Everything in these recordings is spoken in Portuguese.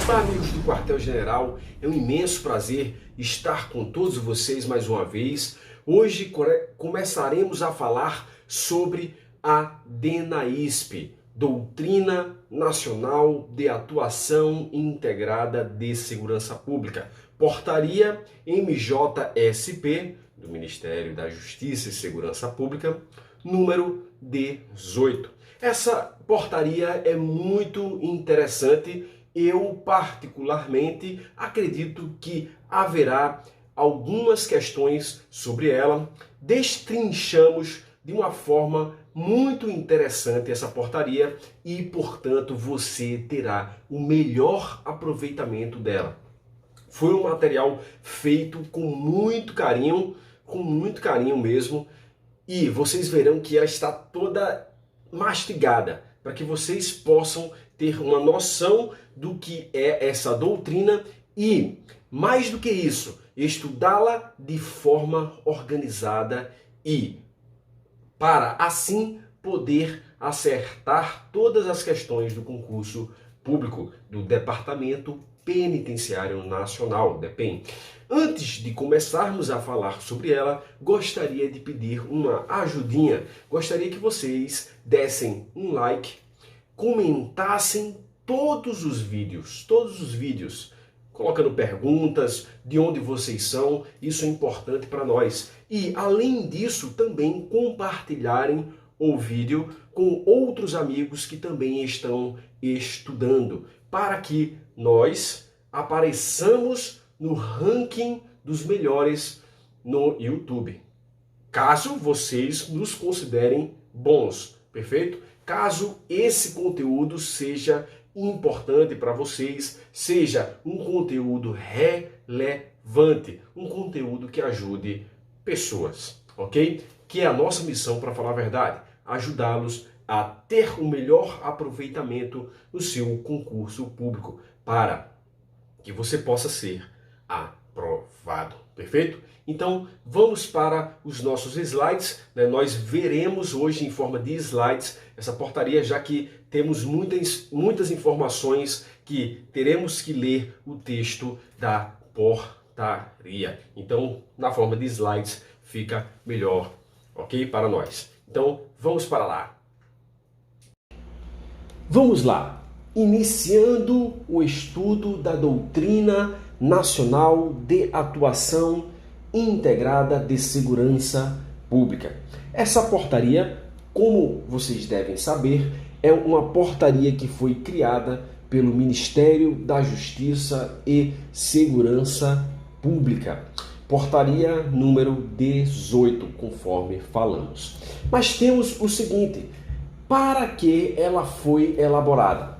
Olá, amigos do Quartel-General, é um imenso prazer estar com todos vocês mais uma vez. Hoje começaremos a falar sobre a DENAISP, Doutrina Nacional de Atuação Integrada de Segurança Pública, Portaria MJSP, do Ministério da Justiça e Segurança Pública, número 18. Essa portaria é muito interessante. Eu, particularmente, acredito que haverá algumas questões sobre ela. Destrinchamos de uma forma muito interessante essa portaria e, portanto, você terá o melhor aproveitamento dela. Foi um material feito com muito carinho mesmo, e vocês verão que ela está toda mastigada para que vocês possam ter uma noção do que é essa doutrina e, mais do que isso, estudá-la de forma organizada e para assim poder acertar todas as questões do concurso público do Departamento Penitenciário Nacional, DEPEN. Antes de começarmos a falar sobre ela, gostaria de pedir uma ajudinha. Gostaria que vocês dessem um like, comentassem todos os vídeos, colocando perguntas, de onde vocês são, isso é importante para nós. E, além disso, também compartilharem o vídeo com outros amigos que também estão estudando, para que nós apareçamos no ranking dos melhores no YouTube. Caso vocês nos considerem bons, perfeito? Caso esse conteúdo seja importante para vocês, seja um conteúdo relevante, um conteúdo que ajude pessoas, ok? Que é a nossa missão, para falar a verdade, ajudá-los a ter o melhor aproveitamento no seu concurso público, para que você possa ser aprovado, perfeito? Então, vamos para os nossos slides, né? Nós veremos hoje em forma de slides essa portaria, já que temos muitas informações que teremos que ler o texto da portaria. Então, na forma de slides, fica melhor, ok? Para nós. Então, vamos para lá. Vamos lá. Iniciando o estudo da Doutrina Nacional de Atuação Integrada de Segurança Pública. Essa portaria, como vocês devem saber, é uma portaria que foi criada pelo Ministério da Justiça e Segurança Pública. Portaria número 18, conforme falamos. Mas temos o seguinte: para que ela foi elaborada?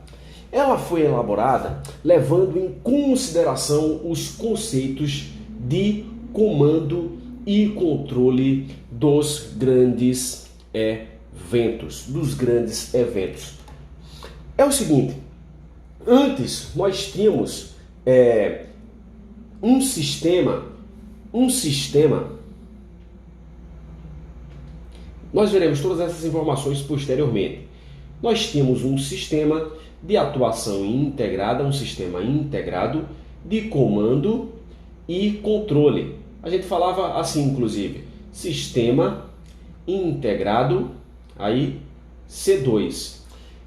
Ela foi elaborada levando em consideração os conceitos de comando e controle dos grandes eventos. É o seguinte: antes nós tínhamos um sistema, nós veremos todas essas informações posteriormente. Nós tínhamos um sistema de atuação integrada, um sistema integrado de comando e controle. A gente falava assim, inclusive, sistema integrado, aí C2.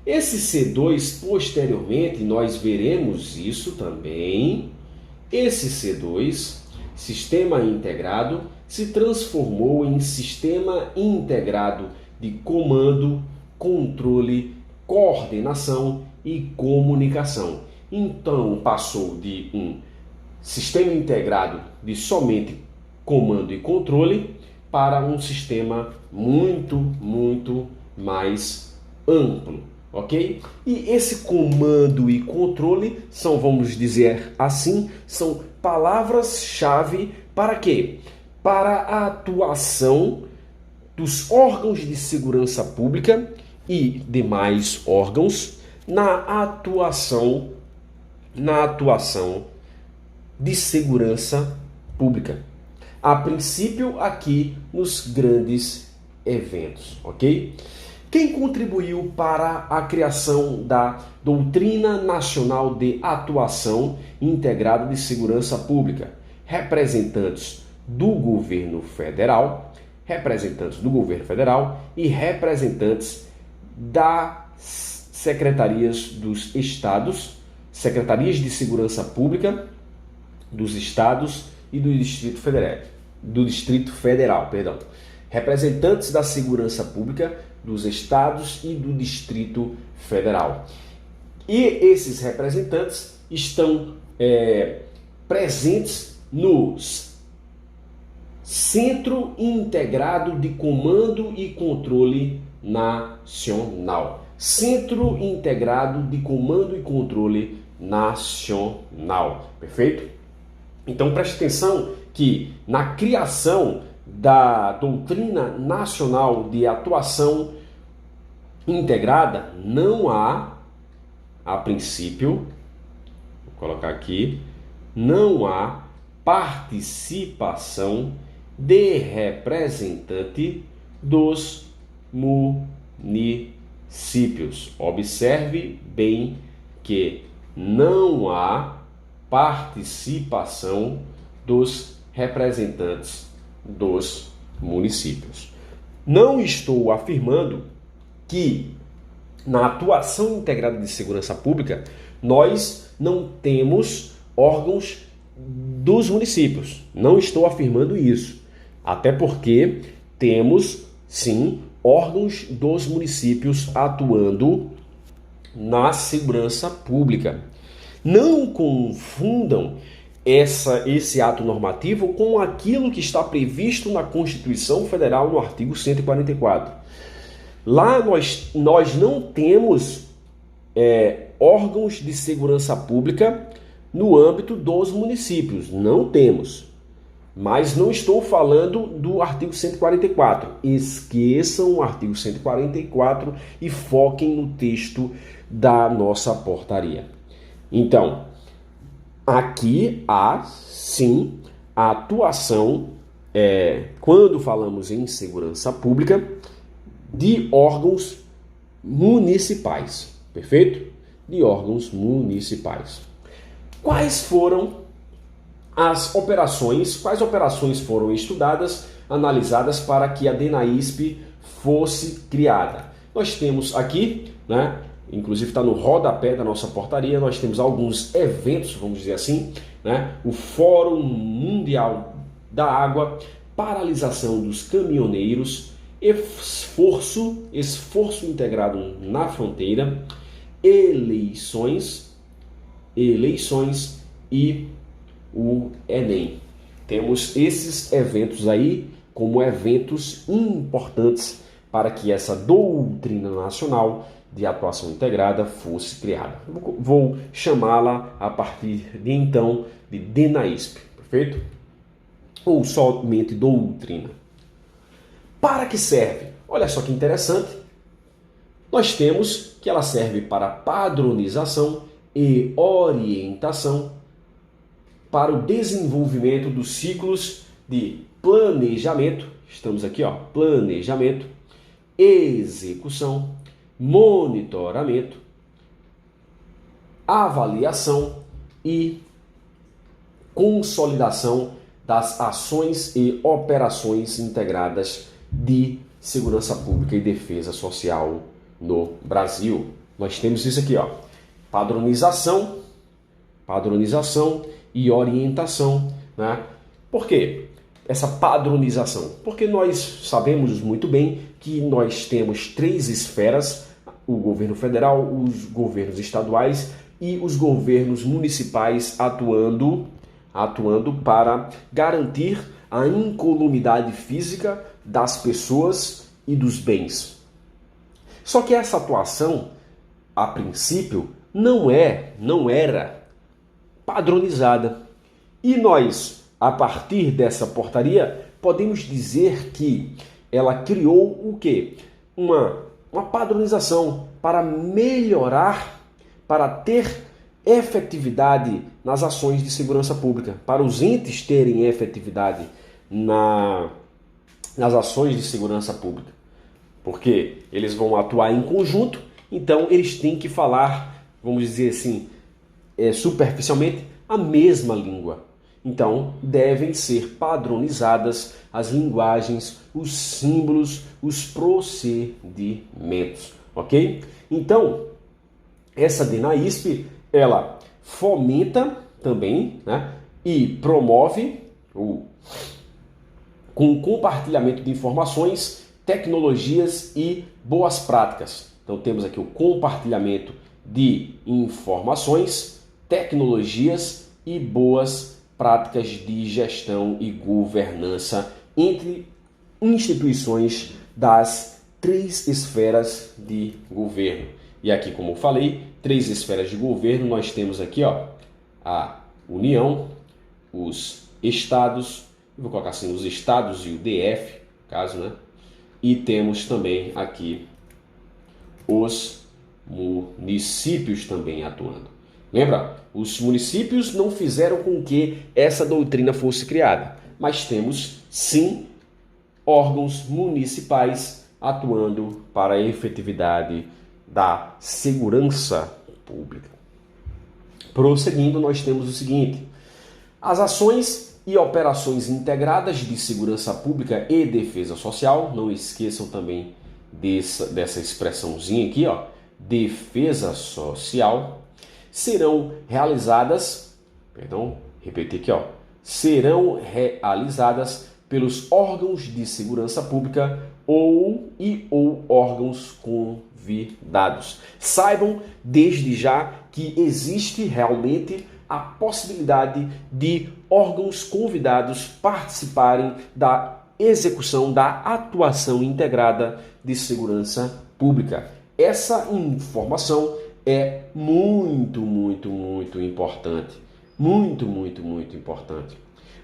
Esse C2, posteriormente, nós veremos isso também. Esse C2, sistema integrado, se transformou em sistema integrado de comando, controle, coordenação e comunicação. Então, passou de um sistema integrado de somente comando e controle para um sistema muito mais amplo, ok? E esse comando e controle são, vamos dizer assim, são palavras-chave para quê? Para a atuação dos órgãos de segurança pública e demais órgãos na atuação de segurança pública. A princípio aqui nos grandes eventos, ok? Quem contribuiu para a criação da Doutrina Nacional de Atuação Integrada de Segurança Pública? Representantes do governo federal e representantes das secretarias dos estados, secretarias de segurança pública dos estados e do Distrito Federal, representantes da segurança pública dos estados e do Distrito Federal. E esses representantes estão presentes no Centro Integrado de Comando e Controle Nacional. Centro Integrado de Comando e Controle Nacional. Perfeito? Então preste atenção que na criação da Doutrina Nacional de Atuação Integrada não há, a princípio, vou colocar aqui, não há participação de representante dos municípios. Observe bem que não há participação dos representantes dos municípios. Não estou afirmando que na atuação integrada de segurança pública nós não temos órgãos dos municípios. Não estou afirmando isso. Até porque temos, sim, órgãos dos municípios atuando na segurança pública. Não confundam esse ato normativo com aquilo que está previsto na Constituição Federal no artigo 144. Lá nós não temos órgãos de segurança pública no âmbito dos municípios. Não temos. Mas não estou falando do artigo 144. Esqueçam o artigo 144 e foquem no texto da nossa portaria. Então, aqui há, sim, a atuação, quando falamos em segurança pública, de órgãos municipais, perfeito? De órgãos municipais. Quais foram as operações, quais operações foram estudadas, analisadas para que a DENAISP fosse criada? Nós temos aqui, né? Inclusive está no rodapé da nossa portaria, nós temos alguns eventos, vamos dizer assim, né? O Fórum Mundial da Água, paralisação dos caminhoneiros, esforço integrado na fronteira, eleições e o Enem. Temos esses eventos aí como eventos importantes para que essa doutrina nacional de atuação integrada fosse criada. Vou chamá-la a partir de então de DENAISP, perfeito? Ou somente doutrina. Para que serve? Olha só que interessante. Nós temos que ela serve para padronização e orientação para o desenvolvimento dos ciclos de planejamento, estamos aqui, ó, planejamento, execução, monitoramento, avaliação e consolidação das ações e operações integradas de segurança pública e defesa social no Brasil. Nós temos isso aqui, ó, padronização e orientação, né? Por quê? Essa padronização? Porque nós sabemos muito bem que nós temos 3 esferas: o governo federal, os governos estaduais e os governos municipais atuando para garantir a incolumidade física das pessoas e dos bens. Só que essa atuação, a princípio, não era padronizada. E nós, a partir dessa portaria, podemos dizer que ela criou o quê? Uma padronização para melhorar, para ter efetividade nas ações de segurança pública, para os entes terem efetividade nas ações de segurança pública. porque eles vão atuar em conjunto, então eles têm que falar, vamos dizer assim, superficialmente, a mesma língua. Então, devem ser padronizadas as linguagens, os símbolos, os procedimentos, ok? Então, essa DENAISP, ela fomenta também, né, e promove com o compartilhamento de informações, tecnologias e boas práticas. Então temos aqui o compartilhamento de informações, tecnologias e boas práticas de gestão e governança entre instituições das 3 esferas de governo. E aqui, como eu falei, 3 esferas de governo, nós temos aqui, ó, a União, os estados, vou colocar assim, os estados e o DF, no caso, né? E temos também aqui os municípios também atuando. Lembra? Os municípios não fizeram com que essa doutrina fosse criada, mas temos sim órgãos municipais atuando para a efetividade da segurança pública. Prosseguindo, nós temos o seguinte: as ações e operações integradas de segurança pública e defesa social, não esqueçam também dessa expressãozinha aqui, ó, defesa social, serão realizadas, repetir aqui, ó, serão realizadas pelos órgãos de segurança pública ou órgãos convidados. Saibam desde já que existe realmente a possibilidade de órgãos convidados participarem da execução da atuação integrada de segurança pública. Essa informação é muito importante. Muito importante.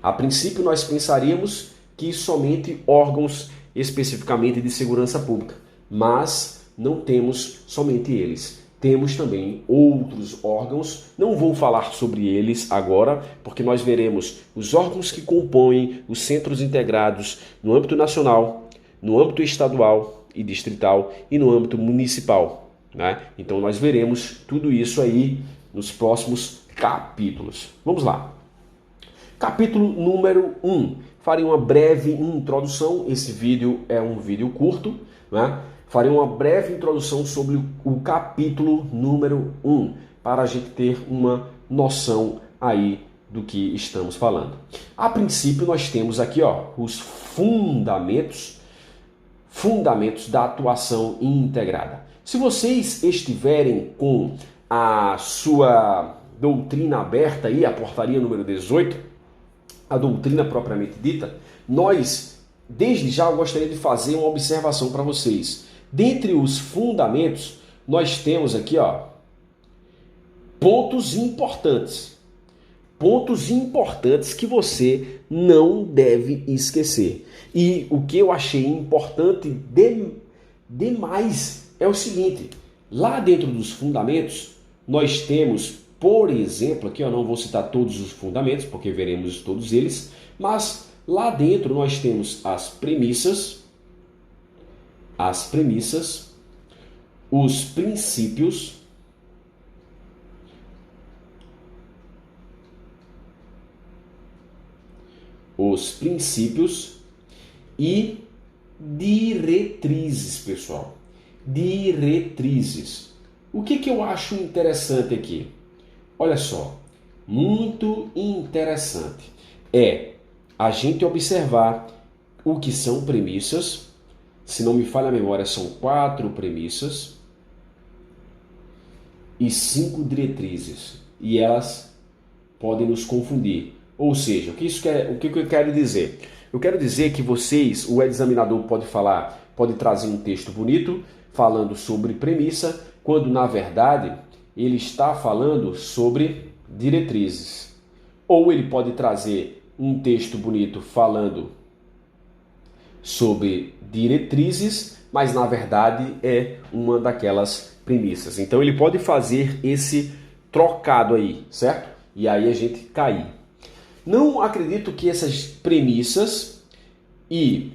A princípio, nós pensaríamos que somente órgãos especificamente de segurança pública, mas não temos somente eles. Temos também outros órgãos, não vou falar sobre eles agora, porque nós veremos os órgãos que compõem os centros integrados no âmbito nacional, no âmbito estadual e distrital e no âmbito municipal, né? Então nós veremos tudo isso aí nos próximos capítulos. Vamos lá. Capítulo número 1. Farei uma breve introdução, esse vídeo é um vídeo curto, né? Farei uma breve introdução sobre o capítulo número 1, para a gente ter uma noção aí do que estamos falando. A princípio, nós temos aqui, ó, os fundamentos da atuação integrada. Se vocês estiverem com a sua doutrina aberta aí, a portaria número 18, a doutrina propriamente dita, nós, desde já, eu gostaria de fazer uma observação para vocês. Dentre os fundamentos, nós temos aqui, ó, pontos importantes que você não deve esquecer. E o que eu achei importante demais é o seguinte: lá dentro dos fundamentos, nós temos, por exemplo, aqui eu não vou citar todos os fundamentos, porque veremos todos eles, mas lá dentro nós temos as premissas, os princípios, e diretrizes, pessoal. Diretrizes. O que eu acho interessante aqui? Olha só, muito interessante é a gente observar o que são premissas. Se não me falha a memória, são 4 premissas e 5 diretrizes. E elas podem nos confundir. Ou seja, o que eu quero dizer? Eu quero dizer que vocês, o examinador pode trazer um texto bonito falando sobre premissa, quando na verdade ele está falando sobre diretrizes. Ou ele pode trazer um texto bonito falando sobre diretrizes, mas na verdade é uma daquelas premissas. Então ele pode fazer esse trocado aí, certo? E aí a gente cair. Não acredito que essas premissas e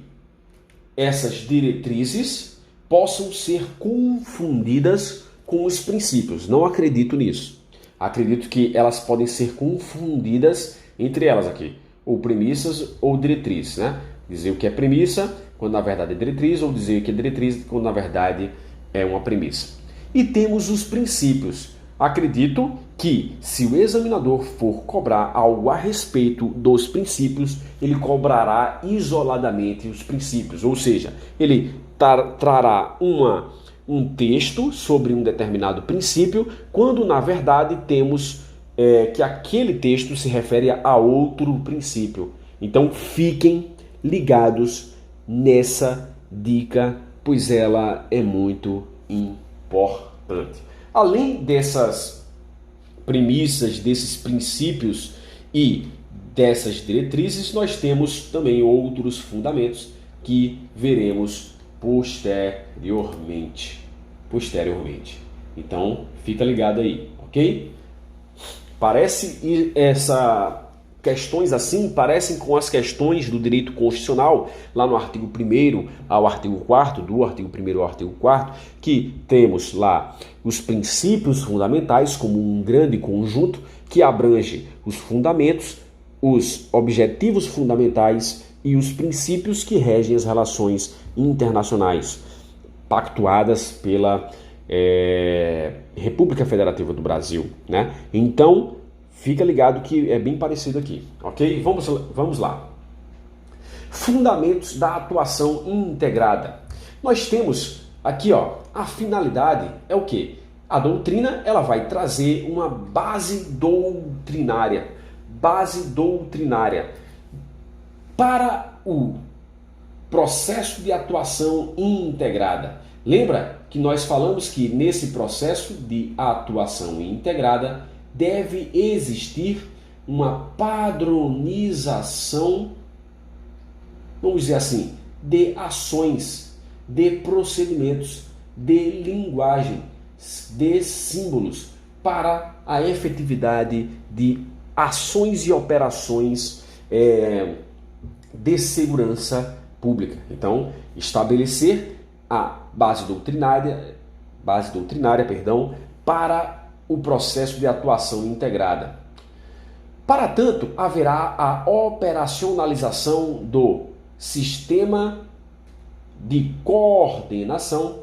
essas diretrizes possam ser confundidas com os princípios. Não acredito nisso. Acredito que elas podem ser confundidas entre elas aqui, ou premissas ou diretrizes, né? Dizer o que é premissa, quando na verdade é diretriz, ou dizer o que é diretriz, quando na verdade é uma premissa. E temos os princípios. Acredito que se o examinador for cobrar algo a respeito dos princípios, ele cobrará isoladamente os princípios, ou seja, ele trará um texto sobre um determinado princípio, quando na verdade temos que aquele texto se refere a outro princípio. Então fiquem ligados nessa dica, pois ela é muito importante. Além dessas premissas, desses princípios e dessas diretrizes, nós temos também outros fundamentos que veremos posteriormente. Então, fica ligado aí, ok? Questões assim parecem com as questões do direito constitucional, lá no artigo 1º ao artigo 4º, do artigo 1º ao artigo 4º, que temos lá os princípios fundamentais como um grande conjunto que abrange os fundamentos, os objetivos fundamentais e os princípios que regem as relações internacionais pactuadas pela República Federativa do Brasil, né? Então, fica ligado que é bem parecido aqui, ok? Vamos lá. Fundamentos da atuação integrada. Nós temos aqui, a finalidade é o quê? A doutrina, ela vai trazer uma base doutrinária para o processo de atuação integrada. Lembra que nós falamos que nesse processo de atuação integrada deve existir uma padronização, vamos dizer assim, de ações, de procedimentos, de linguagem, de símbolos para a efetividade de ações e operações de segurança pública. Então, estabelecer a base doutrinária, para o processo de atuação integrada. Para tanto, haverá a operacionalização do sistema de coordenação,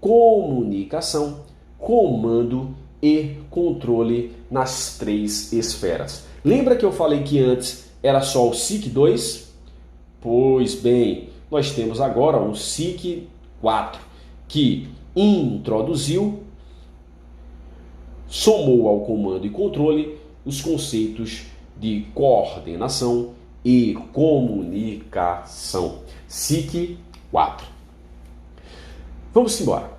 comunicação, comando e controle nas 3 esferas. Lembra que eu falei que antes era só o SIC 2? Pois bem, nós temos agora o SIC 4, que introduziu, somou ao comando e controle os conceitos de coordenação e comunicação. SIC 4. Vamos embora.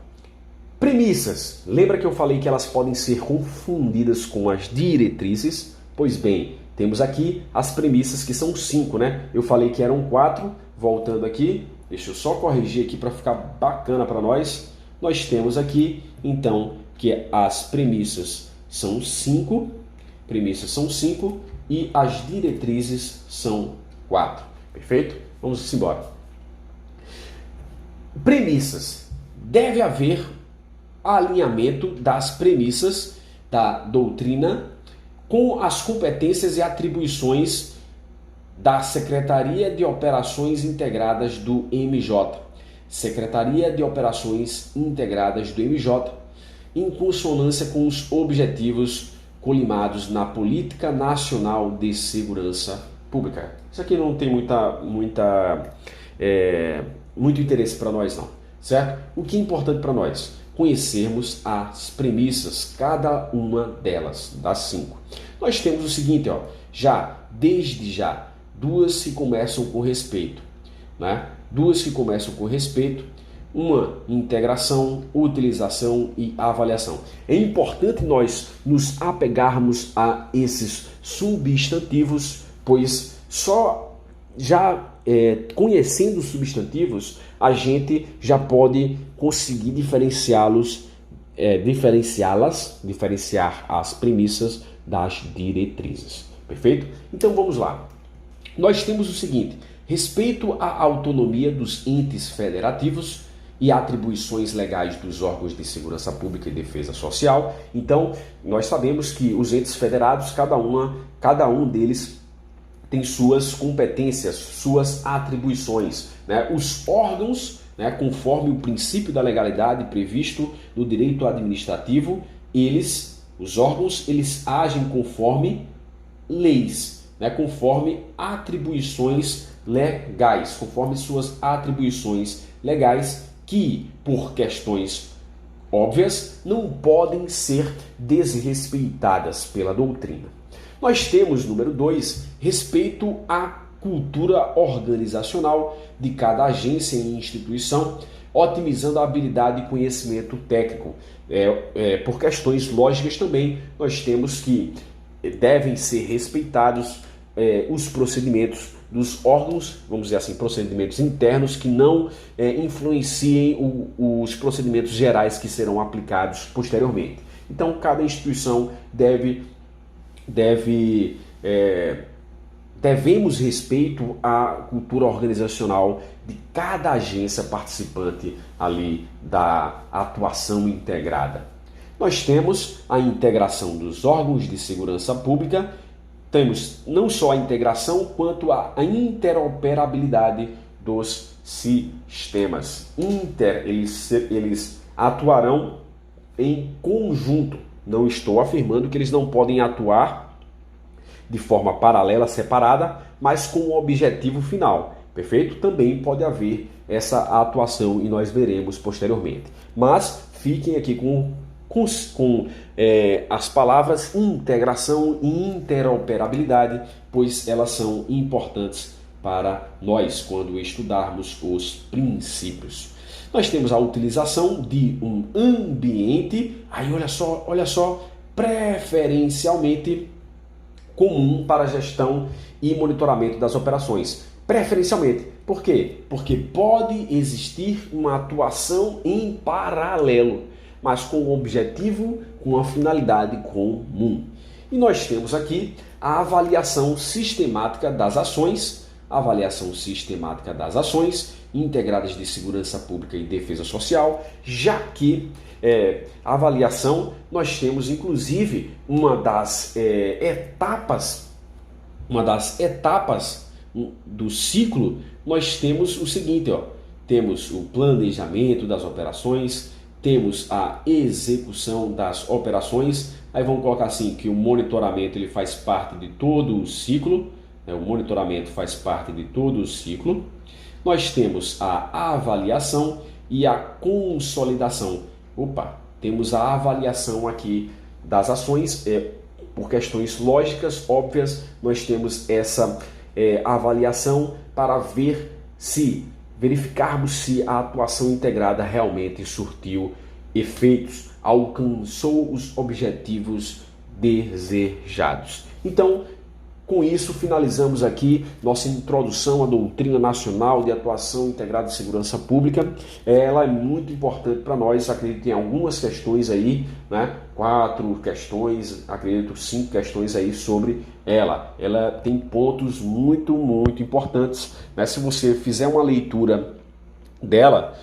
Premissas. Lembra que eu falei que elas podem ser confundidas com as diretrizes? Pois bem, temos aqui as premissas que são 5, né? Eu falei que eram 4. Voltando aqui, deixa eu só corrigir aqui para ficar bacana para nós. Nós temos aqui, então, que as premissas são 5. E as diretrizes são 4. Perfeito? Vamos embora. Premissas. Deve haver alinhamento das premissas da doutrina com as competências e atribuições da Secretaria de Operações Integradas do MJ. Secretaria de Operações Integradas do MJ, em consonância com os objetivos colimados na Política Nacional de Segurança Pública. Isso aqui não tem muito interesse para nós não, certo? O que é importante para nós? Conhecermos as premissas, cada uma delas, das 5. Nós temos o seguinte, desde já, 2 que começam com respeito, né? 2 que começam com respeito, uma integração, utilização e avaliação. É importante nós nos apegarmos a esses substantivos, pois só já conhecendo os substantivos, a gente já pode conseguir diferenciar as premissas das diretrizes. Perfeito? Então vamos lá. Nós temos o seguinte: respeito à autonomia dos entes federativos e atribuições legais dos órgãos de segurança pública e defesa social. Então, nós sabemos que os entes federados, cada um deles tem suas competências, suas atribuições, né? Os órgãos, né, conforme o princípio da legalidade previsto no direito administrativo, os órgãos, eles agem conforme leis, né, conforme atribuições legais, conforme suas atribuições legais, que, por questões óbvias, não podem ser desrespeitadas pela doutrina. Nós temos, número 2, respeito à cultura organizacional de cada agência e instituição, otimizando a habilidade e conhecimento técnico. Por questões lógicas também, nós temos que devem ser respeitados os procedimentos dos órgãos, vamos dizer assim, procedimentos internos que não influenciem os procedimentos gerais que serão aplicados posteriormente. Então, cada instituição devemos respeito à cultura organizacional de cada agência participante ali da atuação integrada. Nós temos a integração dos órgãos de segurança pública, temos não só a integração, quanto a interoperabilidade dos sistemas. Eles atuarão em conjunto. Não estou afirmando que eles não podem atuar de forma paralela, separada, mas com um objetivo final, perfeito? Também pode haver essa atuação e nós veremos posteriormente. Mas fiquem aqui com as palavras integração e interoperabilidade, pois elas são importantes para nós quando estudarmos os princípios. Nós temos a utilização de um ambiente, aí olha só, preferencialmente comum para a gestão e monitoramento das operações. Preferencialmente. Por quê? Porque pode existir uma atuação em paralelo, mas com um objetivo, com uma finalidade comum. E nós temos aqui a avaliação sistemática das ações, integradas de segurança pública e defesa social, já que a avaliação, nós temos inclusive uma das etapas do ciclo, nós temos o seguinte, temos o planejamento das operações, temos a execução das operações, aí vamos colocar assim que o monitoramento ele faz parte de todo o ciclo, Nós temos a avaliação e a consolidação. Temos a avaliação aqui das ações, por questões lógicas, óbvias, nós temos essa avaliação para verificarmos se a atuação integrada realmente surtiu efeitos, alcançou os objetivos desejados. Então, com isso, finalizamos aqui nossa introdução à doutrina nacional de atuação integrada de segurança pública. Ela é muito importante para nós, acredito que tem algumas questões aí, né? 4 questões, acredito 5 questões aí sobre ela. Ela tem pontos muito importantes, né? Se você fizer uma leitura dela,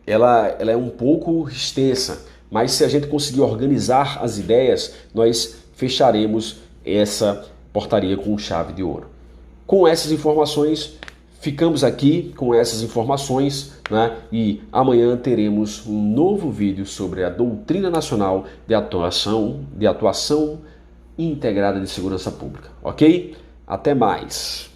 ela é um pouco extensa, mas se a gente conseguir organizar as ideias, nós fecharemos essa portaria com chave de ouro. Com essas informações, ficamos aqui com essas informações, né? E amanhã teremos um novo vídeo sobre a doutrina nacional de atuação integrada de segurança pública, ok? Até mais!